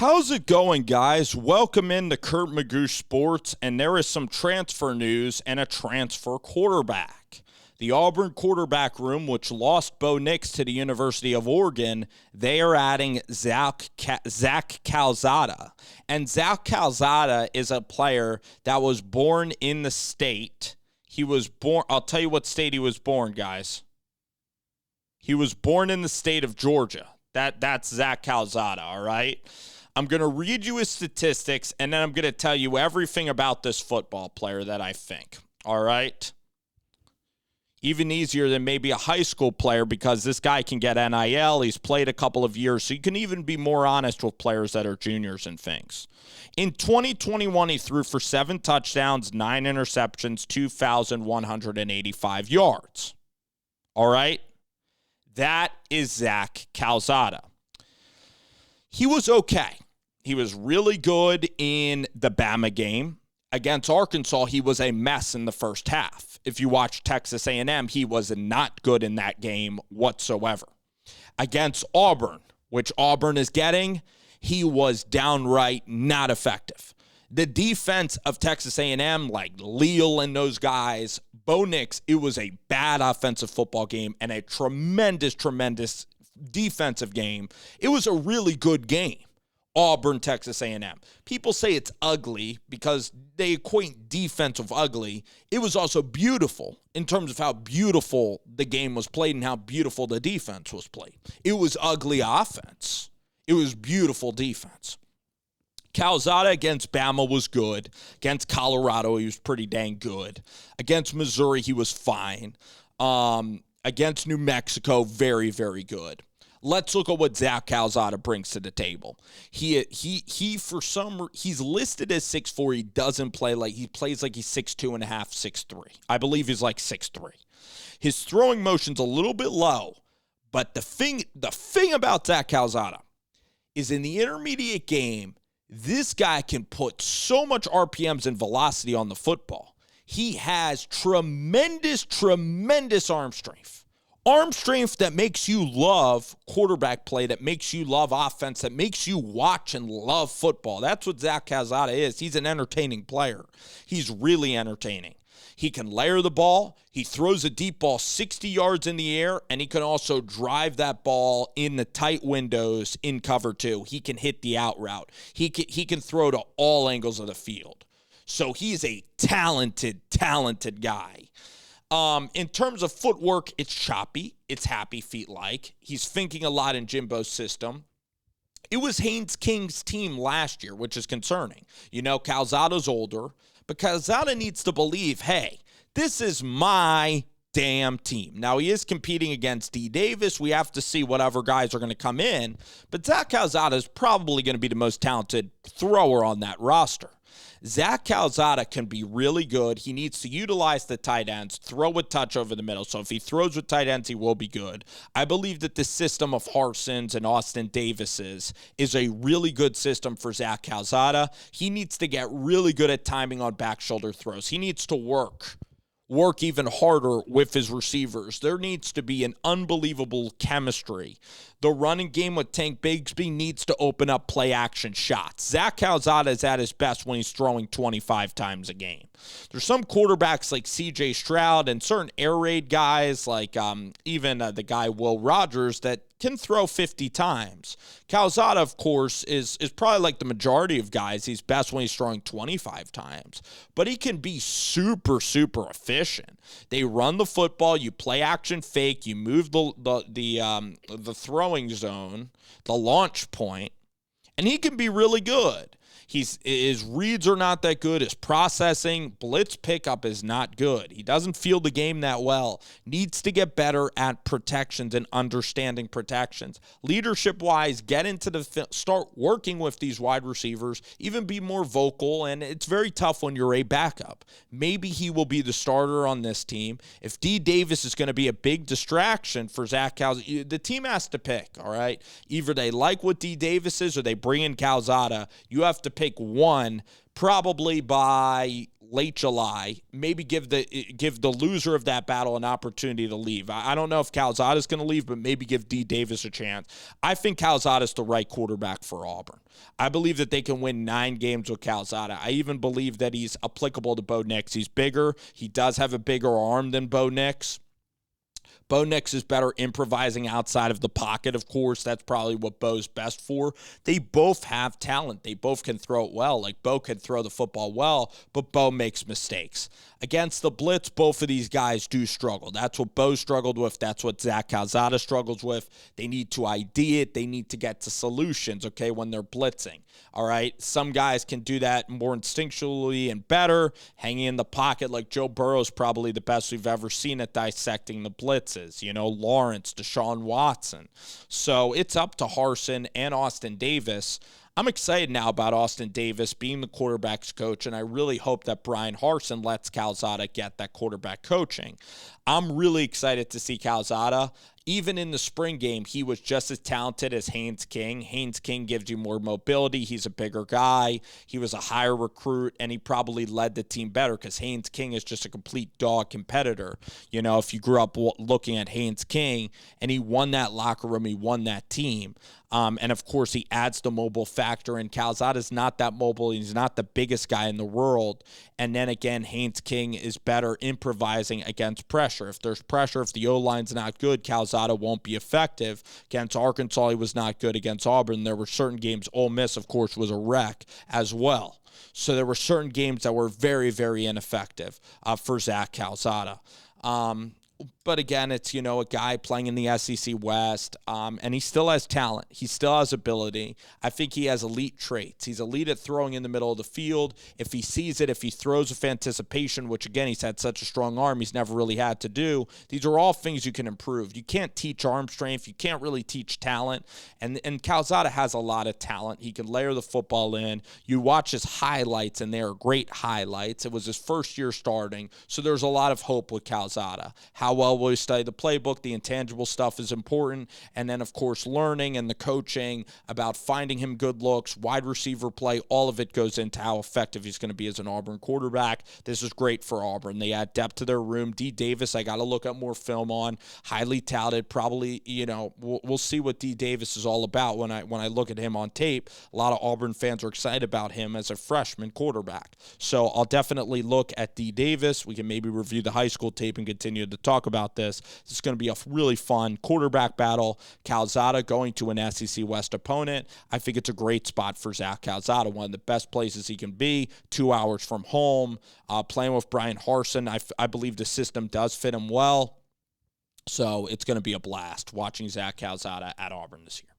How's it going, guys? Welcome into Kurt Magoo Sports, and there is some transfer news and a transfer quarterback. The Auburn quarterback room, which lost Bo Nix to the University of Oregon, they are adding Zach Calzada. And Zach Calzada is a player that was born in the state. He was born, I'll tell you what state he was born, guys. He was born in the state of Georgia. That's Zach Calzada, all right? I'm going to read you his statistics, and then I'm going to tell you everything about this football player that I think, all right? Even easier than maybe a high school player because this guy can get NIL. He's played a couple of years, so you can even be more honest with players that are juniors and things. In 2021, he threw for 7 touchdowns, 9 interceptions, 2,185 yards. All right? That is Zach Calzada. He was okay. He was really good in the Bama game. Against Arkansas, he was a mess in the first half. If you watch Texas A&M, he was not good in that game whatsoever. Against Auburn, which Auburn is getting, he was downright not effective. The defense of Texas A&M, like Leal and those guys, Bo Nix, it was a bad offensive football game and a tremendous defensive game. It was a really good game. Auburn, Texas A&M. People say it's ugly because they equate defense with ugly. It was also beautiful in terms of how beautiful the game was played and how beautiful the defense was played. It was ugly offense. It was beautiful defense. Calzada against Bama was good. Against Colorado, he was pretty dang good. Against Missouri, he was fine. Against New Mexico, very, very good. Let's look at what Zach Calzada brings to the table. He's listed as 6'4". He doesn't play like he plays like he's 6'2 and a half, 6'3". I believe he's like 6'3". His throwing motion's a little bit low, but the thing about Zach Calzada is in the intermediate game, this guy can put so much RPMs and velocity on the football. He has tremendous arm strength. Arm strength that makes you love quarterback play, that makes you love offense, that makes you watch and love football. That's what Zach Calzada is. He's an entertaining player. He's really entertaining. He can layer the ball. He throws a deep ball 60 yards in the air, and he can also drive that ball in the tight windows in cover 2. He can hit the out route. He can throw to all angles of the field. So he's a talented guy. In terms of footwork, it's choppy. It's happy feet-like. He's thinking a lot in Jimbo's system. It was Haynes King's team last year, which is concerning. You know, Calzada's older, but Calzada needs to believe, hey, this is my damn team. Now, he is competing against D. Davis. We have to see what other guys are going to come in, but Zach Calzada is probably going to be the most talented thrower on that roster. Zach Calzada can be really good. He needs to utilize the tight ends, throw a touch over the middle. So if he throws with tight ends, he will be good. I believe that the system of Harson's and Austin Davis's is a really good system for Zach Calzada. He needs to get really good at timing on back shoulder throws. He needs to work even harder with his receivers. There needs to be an unbelievable chemistry. The running game with Tank Bigsby needs to open up play-action shots. Zach Calzada is at his best when he's throwing 25 times a game. There's some quarterbacks like C.J. Stroud and certain air raid guys like even the guy Will Rogers that can throw 50 times. Calzada, of course, is probably like the majority of guys. He's best when he's throwing 25 times. But he can be super efficient. They run the football, you play action fake, you move the throwing zone, the launch point, and he can be really good. His reads are not that good. His processing, blitz pickup is not good. He doesn't feel the game that well. Needs to get better at protections and understanding protections. Leadership-wise, get into start working with these wide receivers, even be more vocal, and it's very tough when you're a backup. Maybe he will be the starter on this team. If D. Davis is going to be a big distraction for Zach Calzada, the team has to pick, all right? Either they like what D. Davis is or they bring in Calzada. You have to pick one probably by late July, maybe give the loser of that battle an opportunity to leave. I don't know if Calzada's going to leave, but maybe give D. Davis a chance. I think Calzada's the right quarterback for Auburn. I believe that they can win 9 games with Calzada. I even believe that he's applicable to Bo Nix. He's bigger. He does have a bigger arm than Bo Nix. Bo Nix is better improvising outside of the pocket, of course. That's probably what Bo's best for. They both have talent. They both can throw it well. Like, Bo can throw the football well, but Bo makes mistakes. Against the blitz, both of these guys do struggle. That's what Bo struggled with. That's what Zach Calzada struggles with. They need to ID it. They need to get to solutions, okay, when they're blitzing. All right? Some guys can do that more instinctually and better, hanging in the pocket. Like Joe Burrow's probably the best we've ever seen at dissecting the blitzes. You know, Lawrence, Deshaun Watson. So it's up to Harsin and Austin Davis. I'm excited now about Austin Davis being the quarterback's coach, and I really hope that Brian Harsin lets Calzada get that quarterback coaching. I'm really excited to see Calzada. Even in the spring game, he was just as talented as Haynes King. Haynes King gives you more mobility. He's a bigger guy. He was a higher recruit, and he probably led the team better because Haynes King is just a complete dog competitor. You know, if you grew up looking at Haynes King, and he won that locker room, he won that team. And, of course, he adds the mobile factor, and Calzada's not that mobile. He's not the biggest guy in the world. And then, again, Haynes King is better improvising against pressure. If there's pressure, if the O-line's not good, Calzada won't be effective. Against Arkansas, he was not good. Against Auburn, there were certain games. Ole Miss, of course, was a wreck as well. So there were certain games that were very, very ineffective for Zach Calzada. But again, it's, you know, a guy playing in the SEC West, and he still has talent. He still has ability. I think he has elite traits. He's elite at throwing in the middle of the field. If he sees it, if he throws with anticipation, which, again, he's had such a strong arm he's never really had to do, these are all things you can improve. You can't teach arm strength. You can't really teach talent. And Calzada has a lot of talent. He can layer the football in. You watch his highlights, and they are great highlights. It was his first year starting, so there's a lot of hope with Calzada. How well will he study the playbook? The intangible stuff is important. And then, of course, learning and the coaching about finding him good looks, wide receiver play, all of it goes into how effective he's going to be as an Auburn quarterback. This is great for Auburn. They add depth to their room. D. Davis, I got to look at more film on. Highly touted. Probably, you know, we'll see what D. Davis is all about when I look at him on tape. A lot of Auburn fans are excited about him as a freshman quarterback. So I'll definitely look at D. Davis. We can maybe review the high school tape and continue to talk about this. This is going to be a really fun quarterback battle. Calzada going to an SEC West opponent. I think it's a great spot for Zach Calzada, one of the best places he can be, 2 hours from home, playing with Brian Harsin. I believe the system does fit him well. So it's going to be a blast watching Zach Calzada at Auburn this year.